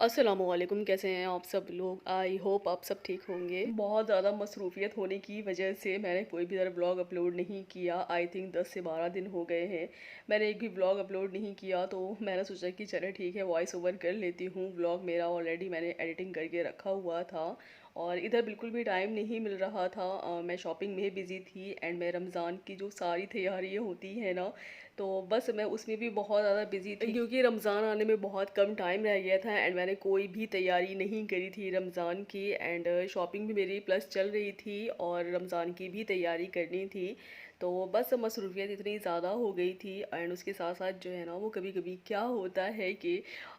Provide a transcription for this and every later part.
अस्सलामुअलैकुम, कैसे हैं आप सब लोग। आई होप आप सब ठीक होंगे। बहुत ज़्यादा मसरूफ़ियत होने की वजह से मैंने कोई भी तरह व्लॉग अपलोड नहीं किया। आई थिंक 10 से 12 दिन हो गए हैं मैंने एक भी व्लॉग अपलोड नहीं किया। तो मैंने सोचा कि चलो ठीक है, वॉइस ओवर कर लेती हूँ। व्लॉग मेरा ऑलरेडी मैंने एडिटिंग करके रखा हुआ था और इधर बिल्कुल भी टाइम नहीं मिल रहा था। मैं शॉपिंग में बिज़ी थी एंड मैं रमज़ान की जो सारी तैयारियाँ होती हैं ना, तो बस मैं उसमें भी बहुत ज़्यादा बिज़ी थी क्योंकि रमज़ान आने में बहुत कम टाइम रह गया था एंड मैंने कोई भी तैयारी नहीं करी थी रमज़ान की। एंड शॉपिंग भी मेरी प्लस चल रही थी और रमज़ान की भी तैयारी करनी थी। तो बस मसरूफ़ियत इतनी ज़्यादा हो गई थी एंड उसके साथ साथ जो है ना, वो कभी कभी क्या होता है कि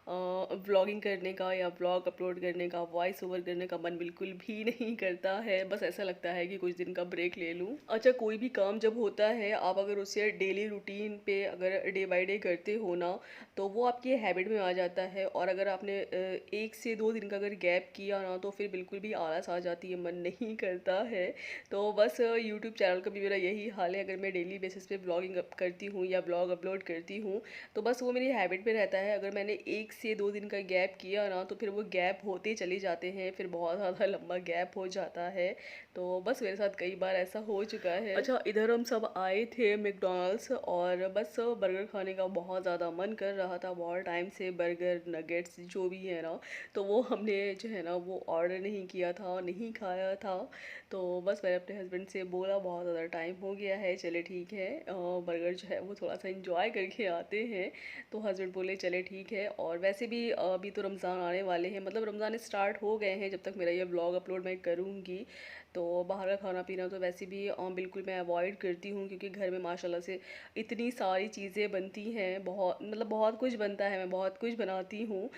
व्लॉगिंग करने का या व्लॉग अपलोड करने का, वॉइस ओवर करने का मन बिल्कुल भी नहीं करता है। बस ऐसा लगता है कि कुछ दिन का ब्रेक ले लूँ। अच्छा, कोई भी काम जब होता है, आप अगर उसे डेली रूटीन पे अगर डे बाय डे करते हो ना, तो वो आपकी हैबिट में आ जाता है। और अगर आपने 1 से 2 दिन का अगर गैप किया ना, तो फिर बिल्कुल भी आलस आ जाती है, मन नहीं करता है। तो बस यूट्यूब चैनल का भी मेरा यही हाल है। अगर मैं डेली बेसिस पे ब्लॉगिंग करती हूँ या ब्लॉग अपलोड करती हूँ, तो बस वो मेरी हैबिट में रहता है। अगर मैंने 1 से 2 दिन का गैप किया ना, तो फिर वो गैप होते चले जाते हैं, फिर बहुत ज़्यादा लंबा गैप हो जाता है। तो बस मेरे साथ कई बार ऐसा हो चुका है। अच्छा, इधर हम सब आए थे मैकडॉनल्ड्स और बस बर्गर खाने का बहुत ज़्यादा मन कर रहा था। बहुत टाइम से बर्गर, नगेट्स जो भी है ना, तो वो हमने जो है ना वो ऑर्डर नहीं किया था, नहीं खाया था। तो बस मैंने अपने हस्बैंड से बोला बहुत ज़्यादा टाइम हो गया है, चले ठीक है, बर्गर जो है वो थोड़ा सा इंजॉय करके आते हैं। तो हस्बैंड बोले चले ठीक है। और वैसे भी अभी तो रमज़ान आने वाले हैं, मतलब रमज़ान स्टार्ट हो गए हैं जब तक मेरा ये व्लॉग अपलोड मैं करूँगी। तो बाहर का खाना पीना तो वैसे भी बिल्कुल मैं अवॉइड करती हूँ, क्योंकि घर में माशाल्लाह से इतनी सारी चीज़ें बनती हैं, बहुत मतलब बहुत कुछ बनता है, मैं बहुत कुछ बनाती हूँ।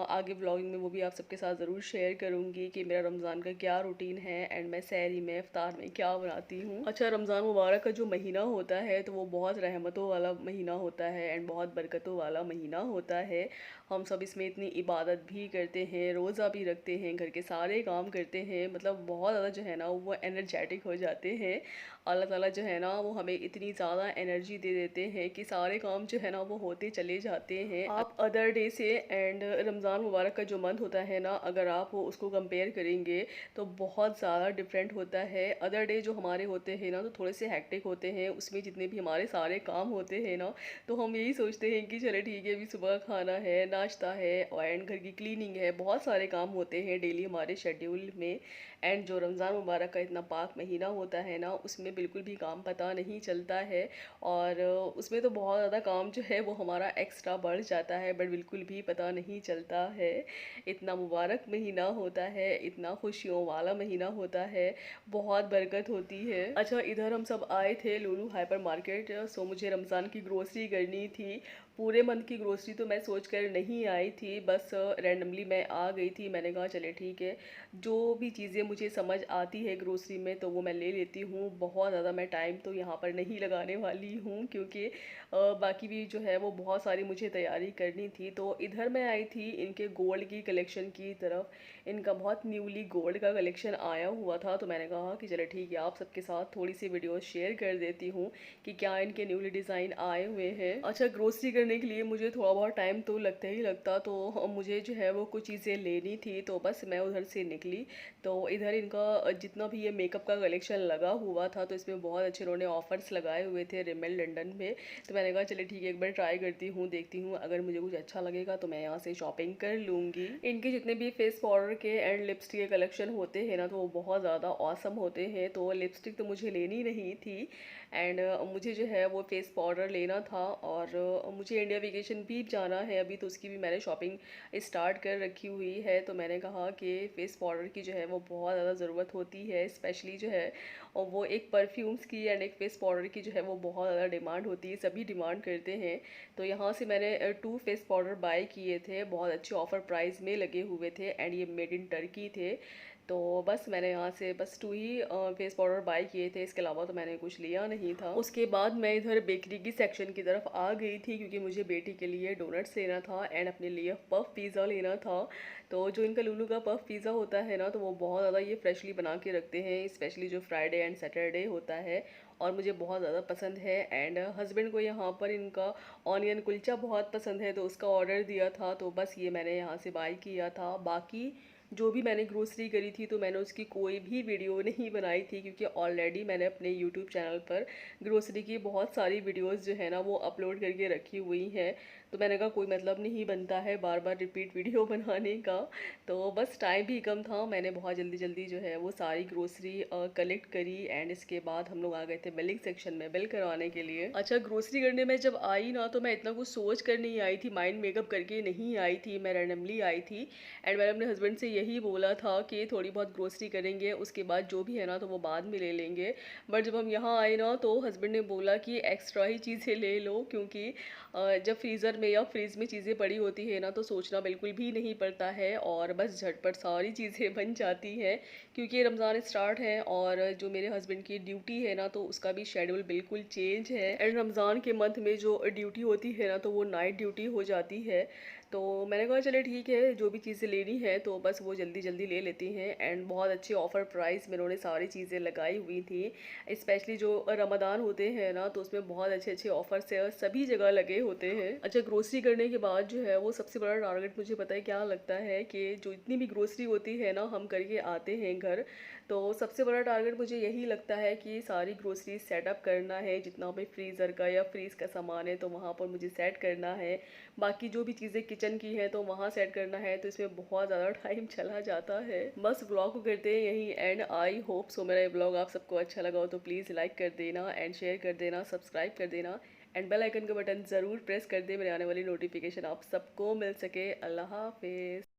आगे व्लॉगिंग में वो भी आप सबके साथ ज़रूर शेयर करूँगी कि मेरा रमज़ान का क्या रूटीन है एंड मैं सहरी में, इफ्तार में क्या बनाती हूँ। अच्छा, रमज़ान मुबारक का जो महीना होता है, तो वो बहुत रहमतों वाला महीना होता है एंड बहुत बरकतों वाला महीना होता है। हम सब इसमें इतनी इबादत भी करते हैं, रोज़ा भी रखते हैं, घर के सारे काम करते हैं, मतलब बहुत ज़्यादा जो है ना वो एनर्जेटिक हो जाते हैं। अल्लाह ताला जो है ना वो हमें इतनी ज़्यादा एनर्जी दे देते हैं कि सारे काम जो है ना वो होते चले जाते हैं आप अदर डे से। एंड रमज़ान मुबारक का जो मंथ होता है ना, अगर आप उसको कंपेयर करेंगे तो बहुत ज़्यादा डिफरेंट होता है। अदर डे जो हमारे होते हैं ना, तो थोड़े से हेक्टिक होते हैं, उसमें जितने भी हमारे सारे काम होते हैं ना, तो हम यही सोचते हैं कि चले ठीक है, अभी सुबह खाना है, नाश्ता है एंड घर की क्लीनिंग है, बहुत सारे काम होते हैं डेली हमारे शेड्यूल में। एंड जो रमज़ान मुबारक का इतना पाक महीना होता है ना, उसमें बिल्कुल भी काम पता नहीं चलता है। और उसमें तो बहुत ज़्यादा काम जो है वो हमारा एक्स्ट्रा बढ़ जाता है, बट बिल्कुल भी पता नहीं चलता है। इतना मुबारक महीना होता है, इतना खुशियों वाला महीना होता है, बहुत बरकत होती है। अच्छा, इधर हम सब आए थे लुलु हाइपर मार्केट। सो मुझे रमज़ान की ग्रोसरी करनी थी। पूरे मंथ की ग्रोसरी तो मैं सोच कर नहीं आई थी, बस रैंडमली मैं आ गई थी। मैंने कहा चले ठीक है, जो भी चीज़ें मुझे समझ आती है ग्रोसरी में तो वो मैं ले लेती हूँ। बहुत ज़्यादा मैं टाइम तो यहाँ पर नहीं लगाने वाली हूँ, क्योंकि बाकी भी जो है वो बहुत सारी मुझे तैयारी करनी थी। तो इधर मैं आई थी इनके गोल्ड की कलेक्शन की तरफ। इनका बहुत न्यूली गोल्ड का कलेक्शन आया हुआ था, तो मैंने कहा कि चलो ठीक है, आप सबके साथ थोड़ी सी वीडियो शेयर कर देती हूँ कि क्या इनके न्यूली डिज़ाइन आए हुए हैं। अच्छा, ग्रोसरी करने के लिए मुझे थोड़ा बहुत टाइम तो लगता ही लगता, तो मुझे जो है वो कुछ चीज़ें लेनी थी, तो बस मैं उधर से निकली। तो इधर इनका जितना भी ये मेकअप का कलेक्शन लगा हुआ था, तो इसमें बहुत अच्छे इन्होंने ऑफर्स लगाए हुए थे रिमेल लंदन में। तो मैंने कहा चलिए ठीक है, एक बार ट्राई करती हूँ, देखती हूँ, अगर मुझे कुछ अच्छा लगेगा तो मैं यहाँ से शॉपिंग कर लूँगी। इनके जितने भी फेस पाउडर के एंड लिपस्टिक के कलेक्शन होते हैं ना, तो वो बहुत ज़्यादा ऑसम होते हैं। तो लिपस्टिक तो मुझे लेनी नहीं थी एंड मुझे जो है वो फेस पाउडर लेना था। और मुझे इंडिया वेकेशन भी जाना है अभी, तो उसकी भी मैंने शॉपिंग स्टार्ट कर रखी हुई है। तो मैंने कहा कि फेस पाउडर की जो है वो बहुत ज़्यादा ज़रूरत होती है, स्पेशली जो है और वो एक परफ्यूम्स की एंड एक फेस पाउडर की जो है वो बहुत ज़्यादा डिमांड होती है, सभी डिमांड करते हैं। तो यहाँ से मैंने 2 फेस पाउडर बाय किए थे, बहुत अच्छे ऑफर प्राइस में लगे हुए थे एंड ये मेड इन टर्की थे। तो बस मैंने यहाँ से बस 2 ही फेस पाउडर बाय किए थे, इसके अलावा तो मैंने कुछ लिया नहीं था। उसके बाद मैं इधर बेकरी की सेक्शन की तरफ आ गई थी, क्योंकि मुझे बेटी के लिए डोनट्स लेना था एंड अपने लिए पफ पिज़्ज़ा लेना था। तो जो इनका लुलु का पफ पिज़्ज़ा होता है ना, तो वो बहुत ज़्यादा ये फ्रेशली बना के रखते हैं, स्पेशली जो फ्राइडे एंड सैटरडे होता है। और मुझे बहुत ज़्यादा पसंद है। एंड हस्बैंड को यहाँ पर इनका ऑनियन कुलचा बहुत पसंद है, तो उसका ऑर्डर दिया था, तो बस ये मैंने यहाँ से बाय किया था। बाकी जो भी मैंने ग्रोसरी करी थी तो मैंने उसकी कोई भी वीडियो नहीं बनाई थी, क्योंकि ऑलरेडी मैंने अपने यूट्यूब चैनल पर ग्रोसरी की बहुत सारी वीडियोस जो है ना वो अपलोड करके रखी हुई हैं। तो मैंने कहा कोई मतलब नहीं बनता है बार बार रिपीट वीडियो बनाने का। तो बस टाइम भी कम था, मैंने बहुत जल्दी जल्दी जो है वो सारी ग्रोसरी कलेक्ट करी। एंड इसके बाद हम लोग आ गए थे बिलिंग सेक्शन में बिल करवाने के लिए। अच्छा, ग्रोसरी करने में जब आई ना तो मैं इतना कुछ सोच कर नहीं आई थी, माइंड मेकअप करके नहीं आई थी, मैं रैंडमली आई थी। एंड मैंने अपने हस्बैंड से यही बोला था कि थोड़ी बहुत ग्रोसरी करेंगे, उसके बाद जो भी है ना तो वो बाद में ले लेंगे। बट जब हम यहाँ आए ना तो हस्बैंड ने बोला कि एक्स्ट्रा ही चीज़ें ले लो, क्योंकि जब फ्रीज़र में या फ्रिज में चीज़ें पड़ी होती है ना तो सोचना बिल्कुल भी नहीं पड़ता है, और बस झटपट सारी चीज़ें बन जाती हैं। क्योंकि रमज़ान स्टार्ट है और जो मेरे हस्बैंड की ड्यूटी है ना तो उसका भी शेड्यूल बिल्कुल चेंज है। एंड रमज़ान के मंथ में जो ड्यूटी होती है ना तो वो नाइट ड्यूटी हो जाती है। तो मैंने कहा चले ठीक है, जो भी चीज़ें लेनी है तो बस वो जल्दी जल्दी ले लेती हैं। एंड बहुत अच्छे ऑफ़र प्राइस में उन्होंने सारी चीज़ें लगाई हुई थी। स्पेशली जो रमदान होते हैं ना तो उसमें बहुत अच्छे अच्छे ऑफर्स है और सभी जगह लगे होते हैं। अच्छा, ग्रोसरी करने के बाद जो है वो सबसे बड़ा टारगेट मुझे पता है क्या लगता है, कि जो इतनी भी ग्रोसरी होती है ना हम करके आते हैं घर, तो सबसे बड़ा टारगेट मुझे यही लगता है कि सारी ग्रोसरी सेटअप करना है। जितना भी फ्रीज़र का या फ्रीज़ का सामान है तो वहाँ पर मुझे सेट करना है। बाकी जो भी चीज़ें किचन की हैं तो वहाँ सेट करना है, तो इसमें बहुत ज़्यादा टाइम चला जाता है। बस व्लॉग को करते हैं यही एंड। आई होप सो मेरा ये व्लॉग आप सबको अच्छा लगा हो तो प्लीज़ लाइक कर देना एंड शेयर कर देना, सब्सक्राइब कर देना एंड बेल आइकन का बटन ज़रूर प्रेस कर दे, मेरे आने वाली नोटिफिकेशन आप सबको मिल सके। अल्लाह हाफिज़।